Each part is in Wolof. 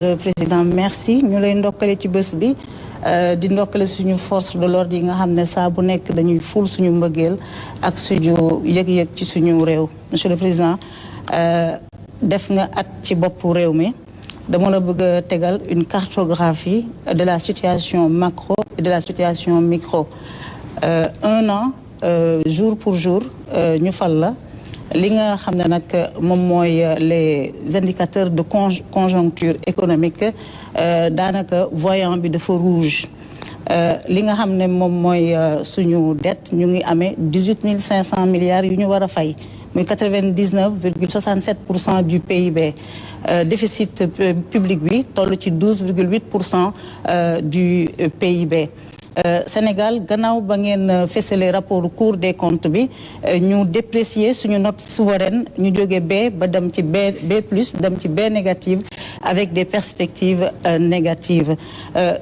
Président merci ñu lay ndokkale ci bés bi di ndokkale suñu force de l'ordre yi nga xam ne saa bu nekk dañuy ful suñu mbëggeel ak suñu yëg-yëg ci suñu réew. Monsieur le Président def nga at ci boppu réew mi dama la bëgg a tegal une cartographie de la situation macro et de la situation micro. Un an jour pour jour ñu fal la. li nga xam ne nag moom mooy les indicateurs de conjoncture économique daanaka voyant bi dafa rouge li nga xam ne moom mooy suñu dette ñu ngi amee 18 500 milliards yu ñu war a fay muy 99,67% du PIB déficit public bi toll ci 12,8% du PIB. Sénégal gannaaw ba ngeen fësale rapport Cour des comptes bi ñu déprécier suñu note souveraine ñu jóge B ba dem ci B plus dem ci B négative avec des perspectives négatives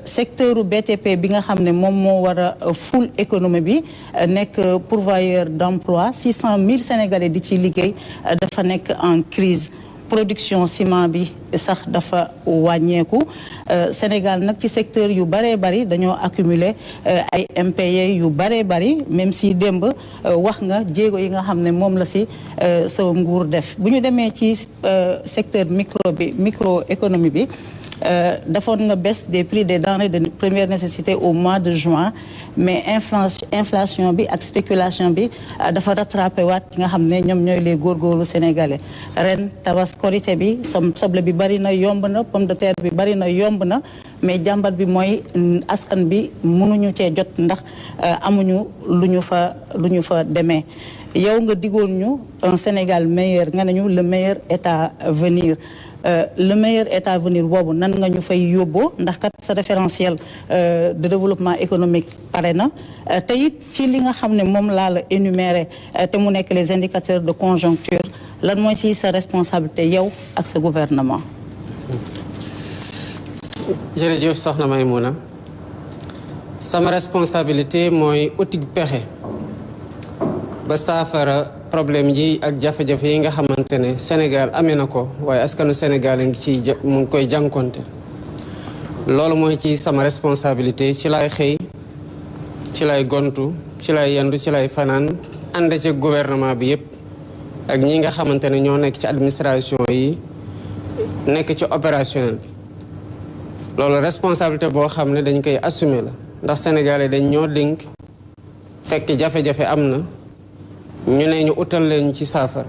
secteur BTP bi nga xam ne moom moo war a ful économie bi nekk pourvoyeur d'emploi 600 000 Sénégalais di ci liggéey dafa nekk en crise production ciment bi sax dafa wàññeeku Sénégal nag ci secteur yu bëree bëri dañoo accumuler ay impayés yu bëree bëri même si démb wax nga jéego yi nga xam ne moom la si sa nguur def bu ñu demee ci secteur microéconomie bi defoon nga baisse des prix des denrées de première nécessité au mois de juin mais inflation bi ak spéculation bi dafa rattrapé waat yi nga xam ne ñoom ñooy les góorgóorlu sénégalais ren Korité bi soble bi bari na yomb na pomme de terre bi bari na yomb na mais jàmbat bi mooy askan bi mënuñu cee jot ndax amuñu lu ñu fa demee yow nga digoon ñu un Sénégal meilleur nga nañu le meilleur est à venir le meilleur est à venir boobu nan nga ñu fay yóbboo ndax kat sa référentiel de développement économique pare na te it ci li nga xam ne moom laa la énuméré te mu nekk les indicateurs de conjoncture lan mooy ci sa responsabilité yow ak sa gouvernement. jërëjëf soxna Maïmouna sama responsabilité mooy uti pexe ba saafara problème yi ak jafe-jafe yi nga xamante ne Sénégal amee na ko waaye askanu Sénégal a ngi mu ngi koy jànkonte loolu mooy ci sama responsabilité ci lay xëy ci lay gontu ci lay yendu ci lay fanaan ànd ci gouvernement bi yépp ak ñi nga xamante ne ñoo nekk ci administration yi nekk ci opérationnel bi loolu responsabilité boo xam ne dañ koy assumer la ndax sénégalais dañ ñoo dénk fekk jafe-jafe am na ñu ne ñu utal leen ci saafara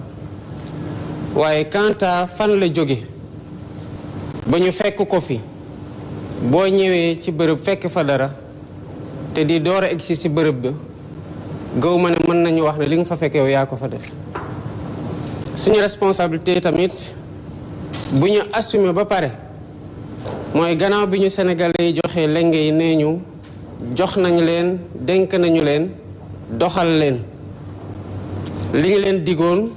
waaye quant à fan la jóge ba ñu fekk ko fi boo ñëwee ci bërëb fekk fa dara te di door a egsi si bërëb ba gaw ma ne mën nañu wax ne li nga fa fekk yow yaa ko fa def suñu responsabilité tamit bu ñu assumer ba pare mooy gannaaw bi ñu sénégalais yi joxee lenge yi nee ñu jox nañu leen dénk nañu leen doxal leen li ngi leen digoon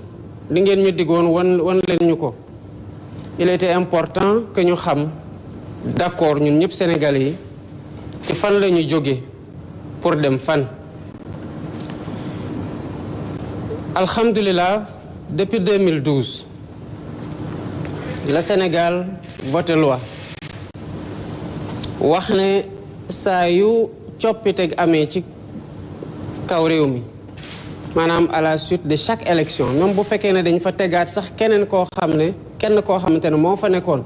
li ngeen ñu digoon wan leen ñu ko il était important que ñu xam d'accord ñun ñëpp sénégalais yi ci fan la ñu jóge pour dem fan alhamdulilah depuis 2012 le Sénégal voté loi wax ne saa yu coppiteg amee ci kaw réew mi maanaam à la suite de chaque élection même bu fekkee ne dañ fa tegaat sax kenn koo xamante ne moo fa nekkoon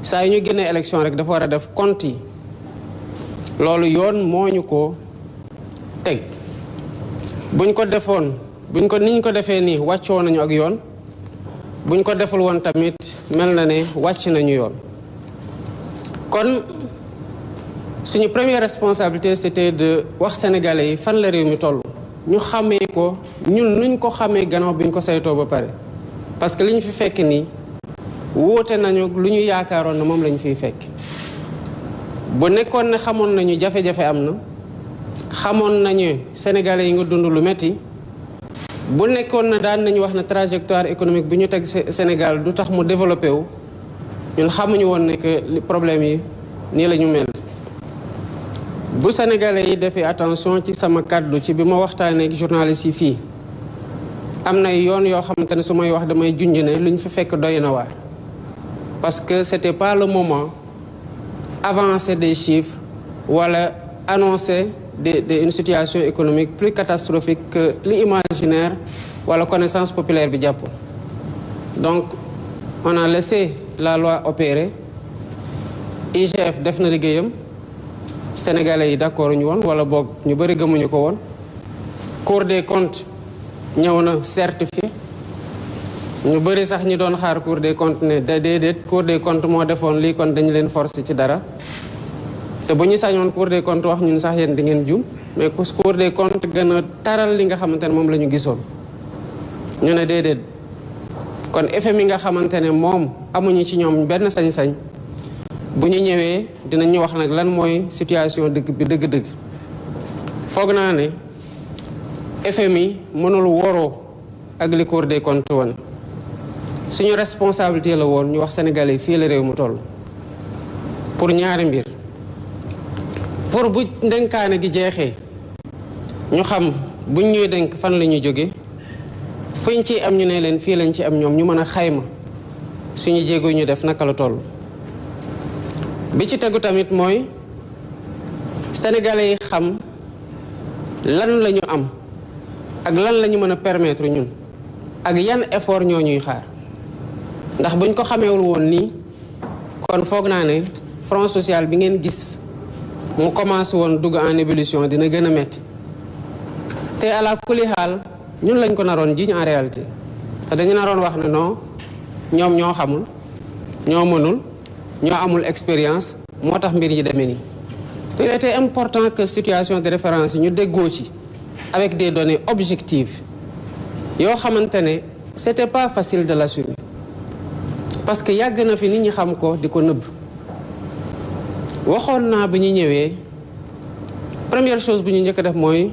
saa yu ñu génnee élection rek dafa war a def compte yi loolu yoon moo ñu ko teg buñ ko defoon niñ ko defee nii wàccoo nañu ak yoon buñ ko deful woon tamit mel na ne wàcc nañu yoon kon suñu première responsabilité c'était de wax sénégalais yi fan la réew mi toll ñu xamee ko ñun nuñ ko xamee gannaaw bi ñu ko saytoo ba pare parce que li ñu fi fekk nii wóote nañu lu ñu yaakaaroon na moom la ñu fiy fekk bu nekkoon ne xamoon nañu jafe-jafe am na xamoon nañu sénégalais yi nga dund lu metti bu nekkoon na daan nañu wax ne trajectoire économique bi ñu teg Sénégal du tax mu développé wu ñun xamuñu woon ne que problème yi nii la ñu mel bu sénégalais yi defee attention ci sama kàddu ci bi ma waxtaanee ak journaliste yi fii am na yoon yoo xamante ne su may wax damay junj ne lu ñu fi fekk doy na waar parce que c'était pas le moment avancer des chiffres wala annoncer une situation économique plus catastrophique que l'imaginaire wala connaissance populaire bi jàpp. Donc on a laissé la loi opérer. IGF def na liggéeyam, sénégalais yi d'accord ñu woon wala boog ñu bëri gëmuñu ko woon. Cour des comptes ñëw na certifié, ñu bëri sax ñi doon xaar Cour des comptes ne déedéet Cour des comptes moo defoon lii kon dañu leen forcer ci dara. te bu ñu sañoon Cour des comptes wax ñun sax yéen di ngeen jum, mais Cour des comptes gën a taral li nga xamante ne moom la ñu gisoon. ñu ne déedéet kon FMI nga xamante ne moom amuñu ci ñoom benn sañ-sañ, bu ñu ñëwee dinañu wax nag lan mooy situation dëgg bi dëgg-dëgg. foog naa ne FMI mënul waroo ak li Cour des comptes woon. suñu responsabilité la woon ñu wax sénégalais fii la réew mu toll pour ñaari mbir. pour bu ndenkaane gi jeexee ñu xam buñ ñuy denk fan la ñuy jóge, fuñ ci am ñu ne leen fii lañ ci am ñoom ñu mën a xayma suñu jéego ñu def naka la toll. bi ci tegu tamit mooy sénégalais yi xam lan la ñu am ak lan la ñu mën a permettre ñun ak yan effort ñoo ñuy xaar. ndax buñ ko xameewul woon nii kon foog naa ne front social bi ngeen gis mu commencé woon dugg en ébullition dina gën a metti te ala kulli xaal ñun lañ ko naroon jiñ en réalité te dañu naroon wax ne non ñoom ñoo xamul ñoo mënul ñoo amul expérience moo tax mbir yi demee nii. il était important que situation de référence yi ñu déggoo ci avec des données objectives yoo xamante ne c'était pas facile de l'assumer parce que yàgg na fi nit ñi xam ko di ko nëbb. waxoon naa bi ñu ñëwee première chose bu ñu njëkk a def mooy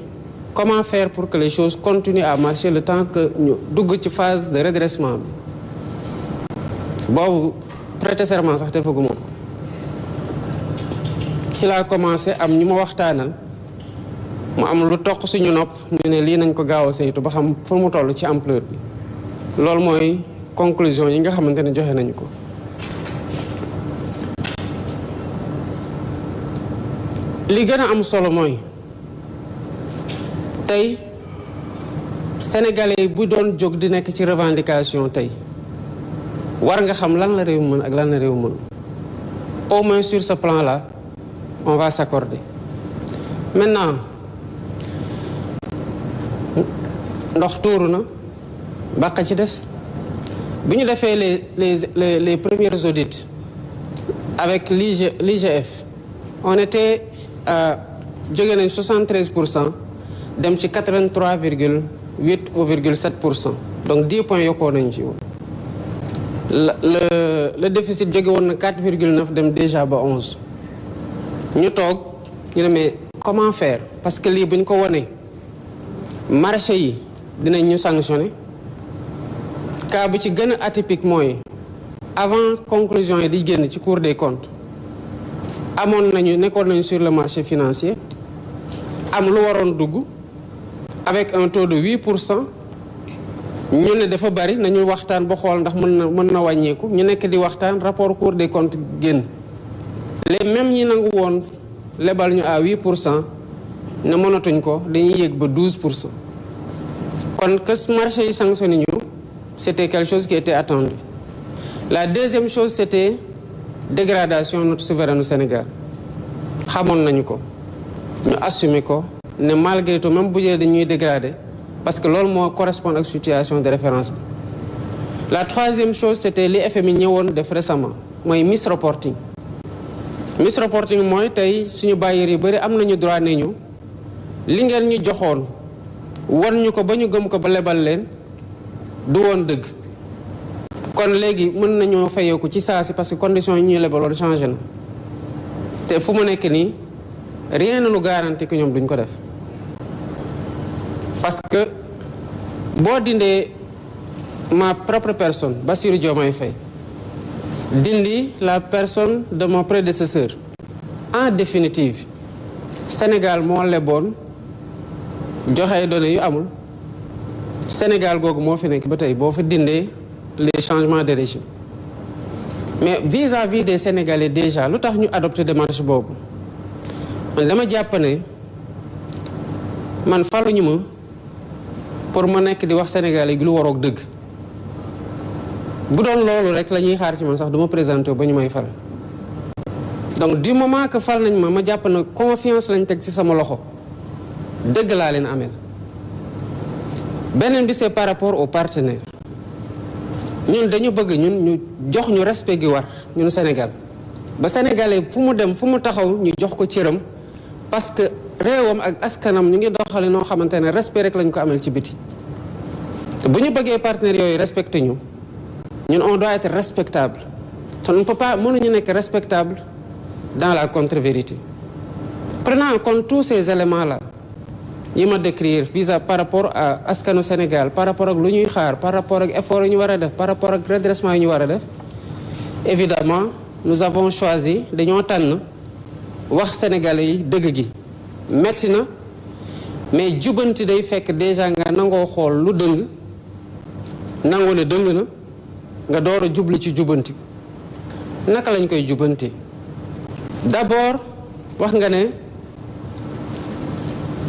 comment faire pour que les choses continuent à marcher le temps que ñu dugg ci phase de redressement bi. boobu prêter serment sax defaguma ko ci laa commencé am ñu ma waxtaanal mu am lu toq suñu nopp ñu ne lii nañ ko gaaw a saytu ba xam fu mu toll ci ampleur bi. loolu mooy conclusion yi nga xamante ne joxe nañu ko. li gën a am solo mooy tey sénégalais bu doon jóg di nekk ci revendication tey war nga xam lan la réew mën ak lan la réew mën. au moins sur ce plan là on va s'accorder. maintenant ndox tuuru na bàq ci des. bi ñu defee les premiers audits avec l'IGF on était jóge nañ 73% dem ci 83,8 ou 0,7%, donc 10 points yokkoo nañ ci woon. le déficit jóge woon na 4,9 dem déjà ba 11. ñu toog ñu ne mais comment faire parce que lii bu ñu ko wonee marché yi dinañ ñu sanctionner. cas bu ci gën a atypique mooy avant conclusion yi di génn ci Cour des comptes nekkoon nañu sur le marché financier am lu waroon dugg avec un taux de 8%. ñu ne dafa bari nañu waxtaan ba xool ndax mën na wàññeeku ñu nekk di waxtaan rapport Cour des comptes génn. les mêmes ñi nangu woon lebal ñu à 8% ne mënatuñ ko dañuy yéeg ba 12%. kon que marché yi sanctionné ñu. C'était quelque chose qui était attendu. La deuxième chose, c'était dégradation de notre souveraineté au Sénégal. xamoon nañu ko ñu assumer ko ne malgré tout même bu jëlee dañuy dégrader parce que loolu moo correspond ak situation de référence bi. La troisième chose, c'était li FMI ñëwoon def récemment mooy misreporting. misreporting mooy tey suñu bailleurs yu bëri am nañu droit ne ñu li ngeen ñu joxoon wan ñu ko ba ñu gëm ko ba lebal leen. du woon dëgg kon léegi mën nañoo fayeeku ci saa si parce que conditions yi ñuy lebaloon changé na te fu mu nekk nii rien ne nous garantit que ñoom duñ ko def parce que boo dindee ma propre personne Bassirou Diomaye Faye dindi la personne de mon prédécesseur en définitive Sénégal moo leboon joxe données yu amul. Sénégal googu moo fi nekk ba tey boo fa dindee les changements de régime mais vis-à-vis des Sénégalais déjà lu tax ñu adopté démarche boobu man dama jàpp ne man faluñu ma pour ma nekk di wax Sénégalais gi lu waroog dëgg bu doon loolu rek la ñuy xaar ci man sax du ma présenté ba ñu may fal donc du moment que fal nañ ma jàpp na confiance lañ teg ci sama loxo dëgg laa leen amel beneen bi c'est par rapport aux partenaires ñun dañu bëgg ñun ñu jox ñu respect gi war ñun Sénégal ba sénégalais fu mu dem fu mu taxaw ñu jox ko cëram parce que réewam ak askanam ñu ngi doxale noo xamante ne respect rek lañ ko amel ci biti te bu ñu bëggee partenaires yooyu respecté ñu ñun on doit être respectable te on ne peut pas mënuñu nekk respectable dans la contre-vérité. Prenant en compte tous ces éléments-là yi ma décrire par rapport à askanu Sénégal par rapport ak lu ñuy xaar par rapport ak effort yi ñu war a def par rapport ak redressement yi ñu war a def évidemment nous avons choisi dañoo tànn wax sénégalais yi dëgg gi metti na mais jubanti day fekk déjà nga nangoo xool lu dëng nangoo ne dëng na nga door a jublu ci jubanti naka lañ koy jubanti d'abord wax nga ne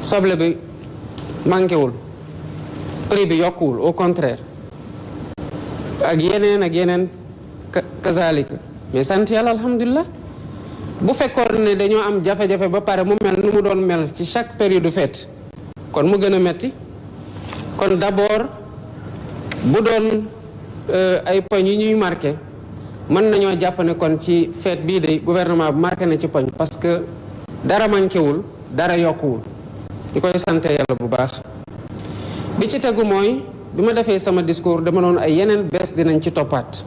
soble bi manqué wul prix bi yokkuwul au contraire ak yeneen kazalika mais sant yàlla alhamdulilah bu fekkoon ne dañoo am jafe-jafe ba pare mu mel nu mu doon mel ci chaque période fête kon mu gën a metti kon d'abord bu doon ay poñ yi ñuy marqué mën nañoo jàpp ne kon ci fête bii de gouvernement bi marqué na ci poñ parce que dara manqué wul dara yokkuwul ñu koy sante yàlla bu baax bi ci tegu mooy bi ma defee sama discours dama noonu ay yeneen bees dinañ ci toppaat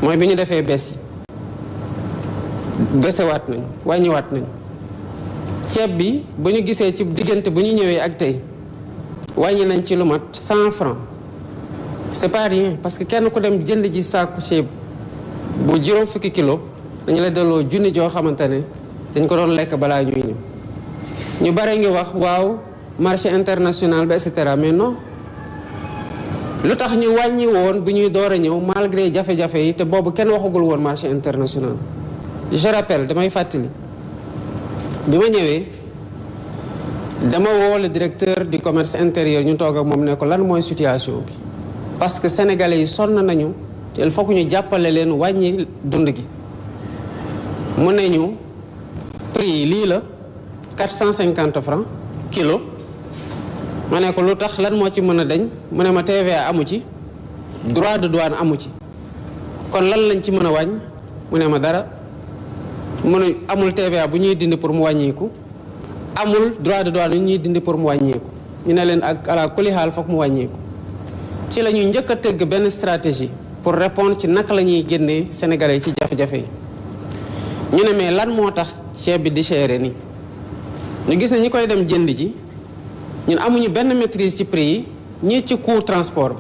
mooy bi ñu defee bees yi besewaat nañ wàññiwaat nañ ceeb bi bu ñu gisee ci diggante bu ñu ñëwee ak tey wàññi nañ ci lu mat 100 francs c'est pas rien parce que kenn ku dem jënd ji saaku ceeb bu juróom fukki kilo dañu la delloo junni joo xamante ne dañ ko doon lekk balaa ñuy ñëw ñu bare ngi wax waaw marché international bi et cetera mais non lu tax ñu wàññi woon bu ñuy door a ñëw malgré jafe-jafe yi te boobu kenn waxagul woon marché international je rappelle damay fàttali bi ma ñëwee dama woo le directeur du commerce intérieur ñu toog ak moom ne ko lan mooy situation bi parce que sénégalais yi sonn nañu te il faut que ñu jàppale leen wàññi dund gi mu ne ñu prix yi lii la 450 francs kilo ma ne ko lu tax lan moo ci mën a dañ mu ne ma TVA amu ci droit de douane amu ci kon lan lañ ci mën a wàññ mu ne ma dara mu ne amul TVA bu ñuy dindi pour mu wàññeeku amul droit de douane yu ñuy dindi pour mu wàññeeku ñu ne leen ak ala kuli xaal foog mu wàññeeku ci la ñuy njëkk a tëgg benn stratégie pour répondre ci naka la ñuy génnee sénégalais yi ci jafe-jafe yi ñu ne mais lan moo tax ceeb bi di cher nii ñu gis ne ñi koy dem jënd ji ñun amuñu benn maîtrise ci prix yi ñii ci coût transport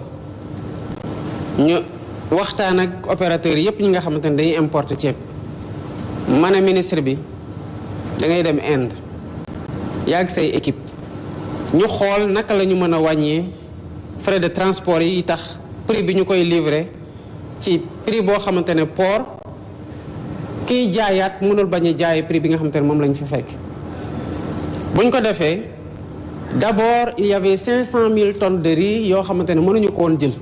bi ñu waxtaan ak opérateurs yépp ñi nga xamante ne dañuy importer ceeb ma ne ministre bi da ngay dem Inde yàgg say équipe ñu xool naka la ñu mën a wàññee frais de transport yi tax prix bi ñu koy livrer ci prix boo xamante ne port kiy jaayaat mënul bañ a jaayee prix bi nga xamante ne moom lañ fi fekk buñ ko defee d'abord il y avait 500 000 tonnes de riz yoo xamante ne mënuñu ko woon jël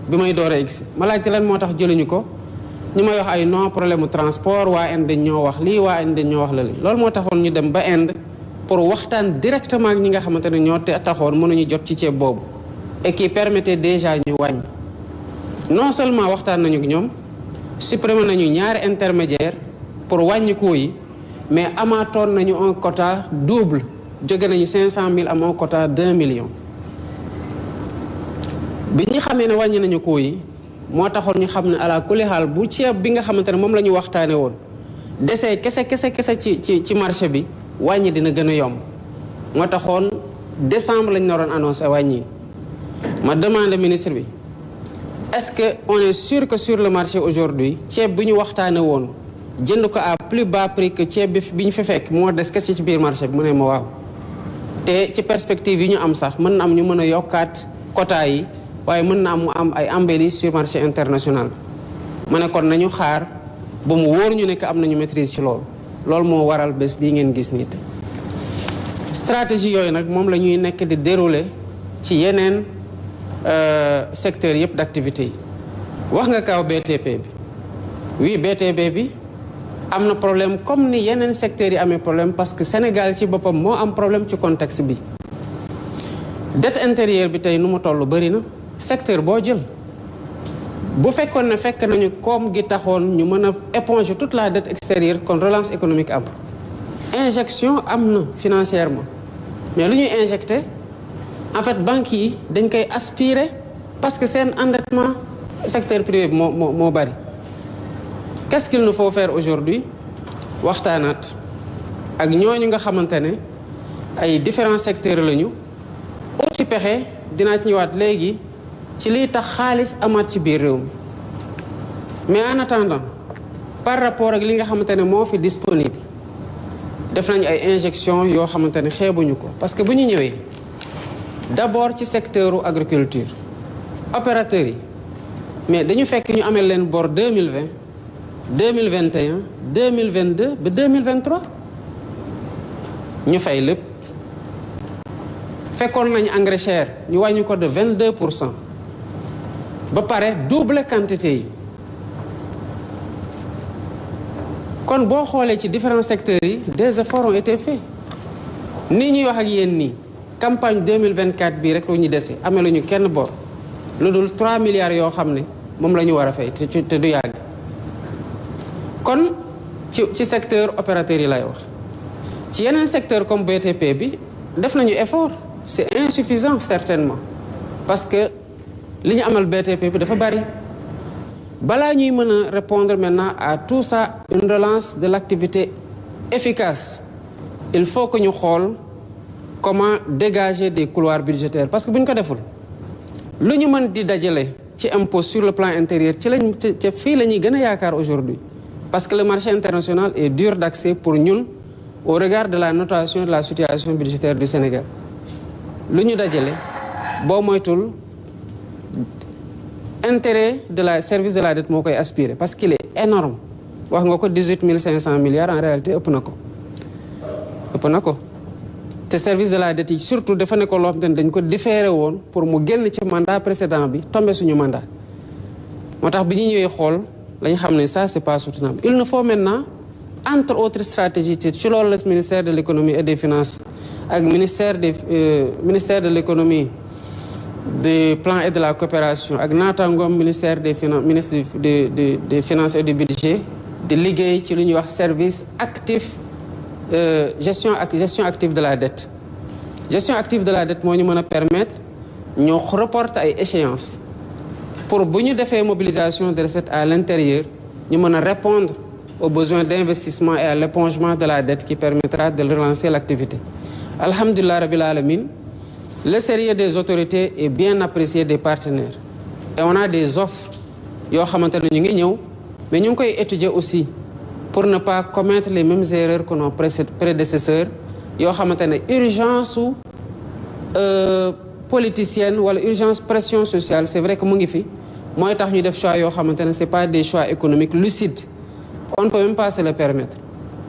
bi may door a egsi ma laajte lan moo tax jëluñu ko ñu may wax ay non problème mu transport waa Inde dañ ñoo wax lii waa Inde dañ ñoo wax la lii loolu moo taxoon ñu dem ba Inde pour waxtaan directement ak ñi nga xamante ne ñoo taxoon mënuñu jot ci ceeb boobu et qui permettait déjà ñu wàññi non seulement waxtaan nañu ak ñoom supprimer nañu ñaari intermédiaire pour wàññi coût yi mais amaatoon nañu un quota double jóge nañu 500 000 am un quota 2 millions bi ñu xamee ne wàññi nañu coût yi moo taxoon ñu xam ne ala kulli xaal bu ceeb bi nga xamante ne moom la ñu waxtaane woon desee kese ci marché bi wàññi dina gën a yomb moo taxoon décembre lañ naroon annoncé wàññi ma demande ministre bi est-ce que on est sûr que sur le marché aujourd'hui ceeb bi ñu waxtaane woon jënd ko à plus bas prix que ceeb bi ñu fi fekk moo des kese ci biir marché bi mu ne ma waaw te ci perspective yi ñu am sax mën na am ñu mën a yokkaat quota yi waaye mën na am mu am ay embellis sur marché international ma ne kon nañu xaar ba mu wóor ñu ne que am nañu maîtrise ci loolu moo waral bés bii ngeen gis nii te stratégie yooyu nag moom la ñuy nekk di dérouler ci yeneen secteurs yëpp d'activité yi wax nga kaw BTP bi oui BTP bi am na problème comme ni yeneen secteurs yi amee problème parce que Sénégal ci boppam moo am problème ci contexte bi dette intérieure bi tey nu mu toll bëri na secteur boo jël bu fekkoon ne fekk nañu koom gi taxoon ñu mën a éponger toute la dette extérieure kon relance économique am injection am na financièrement mais lu ñuy injecté en fait banques yi dañ koy aspirer parce que seen endettement secteur privé bi moo bari. Qu'est-ce qu'il nous faut faire aujourd'hui waxtaanaat ak ñooñu nga xamante ne ay différents secteurs lañu uti pexe dinaa ci ñëwaat léegi ci liy tax xaalis amaat ci biir réew mi mais en attendant par rapport ak li nga xamante ne moo fi disponible def nañ ay injection yoo xamante ne xeebuñu ko parce que bu ñu ñëwee d'abord ci secteuru agriculture opérateurs yi mais dañu fekk ñu amee leen bor 2020 2021 2022 ba 2023 ñu fay lépp fekkoon nañu engrais cher ñu wàññi ko de 22% ba pare double quantité yi kon boo xoolee ci différents secteurs yi des efforts ont été faits nii ñuy wax ak yéen nii campagne 2024 bii rek lu ñu dese amee lu ñu kenn bor lu dul 3 milliards yoo xam ne moom la ñu war a fay te du yàgg kon ci secteur opérateur yi lay wax ci yeneen secteur comme BTP bi def nañu effort c'est insuffisant certainement parce que li ñu amal BTP bi dafa bari balaa ñuy mën a répondre maintenant à tout ça une relance de l'activité efficace il faut que ñu xool comment dégager des couloirs budgétaires parce que bu ñu ko deful lu ñu mën di dajale ci impôt sur le plan intérieur ci lañ ca fii la ñuy gën a yaakaar aujourd'hui parce que le marché international est dur d'accès pour ñun au regard de la notation de la situation budgétaire du Sénégal lu ñu dajale boo moytul intérêt de la service de la dette moo koy aspirer parce qu'il est énorme wax nga ko 18 500 milliards en réalité ëpp na ko te service de la dette yi surtout dafa ne ko loo xam ne dañ ko différé woon pour mu génn ci mandat précédent bi tombé suñu mandat moo tax bi ñu ñëwee xool lañ xam ne ça c'est pas soutenable il nous faut maintenant entre autres stratégies ci loolu la ministère de l'économie et des finances ak ministère de l'économie du plan et de la coopération ak naataangoom ministère des finances ministre des finances et du budget di liggéey ci lu ñuy wax service actif gestion active de la dette gestion active de la dette moo ñu mën a permettre ñu reporter ay échéances pour bu ñu defee mobilisation de recettes à l'intérieur ñu mën a répondre aux besoins d'investissement et à l'épongement de la dette qui permettra de relancer l'activité. Alhamdulillah Rabbil Alamin, le sérieux des autorités est bien apprécié des partenaires et on a des offres yoo xamante ne ñu ngi ñëw mais ñu ngi koy étudier aussi pour ne pas commettre les mêmes erreurs que nos prédécesseurs yoo xamante ne urgence su politicienne wala urgence pression sociale c'est vrai que mu ngi fi mooy tax ñu def choix yoo xamante ne c'est pas des choix économiques lucides on ne peut même pas se le permettre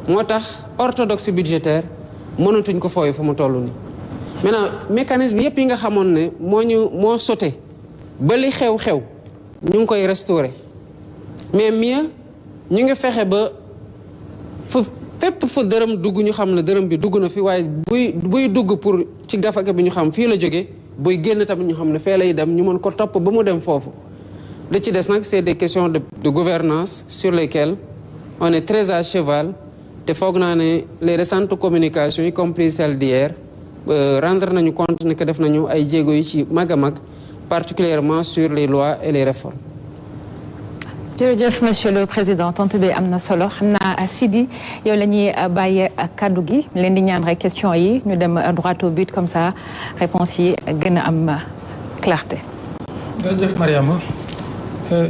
moo tax orthodoxie budgétaire mënatuñ ko fooyu fu mu toll nii maintenant mécanisme yëpp yi nga xamoon ne moo sauté ba li xew-xew ñu ngi koy restaurer mais mieux ñu ngi fexe ba fépp fu dërëm dugg ñu xam ne dërëm bi dugg na fi waaye buy dugg pour ci gafaka bi ñu xam fii la jóge buy génn tamit ñu xam ne fee lay dem ñu mën ko topp ba mu dem foofu li ci des nag c'est des questions de gouvernance sur lesquelles on est très à cheval te foog naa ne les récentes communications y compris celle d'hier rendre nañu compte ne que def nañu ay jéego yi ci mag a mag particulièrement sur les lois et les réformes. jërëjëf monsieur le président tontu bi am na solo xam naa Sidi yow la ñuy bàyyee kaddu gi leen di ñaan rek question yi ñu dem droit au but comme ça réponse yi gën a am clarté. jërëjëf Mariama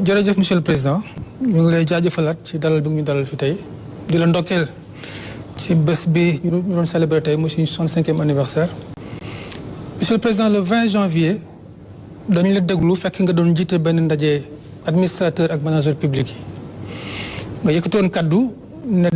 jërëjëf monsieur le président ñu ngi lay jaajëfalaat ci dalal bi ñu dalal fi tey di la ndokkeel ci bés bi ñu doon célébrer tey muy suñu 65e anniversaire. monsieur le président le 20 janvier dañu la déglu fekk nga doon jiite benn ndaje administrateur ak manager public yi nga yëkkatoon kaddu ne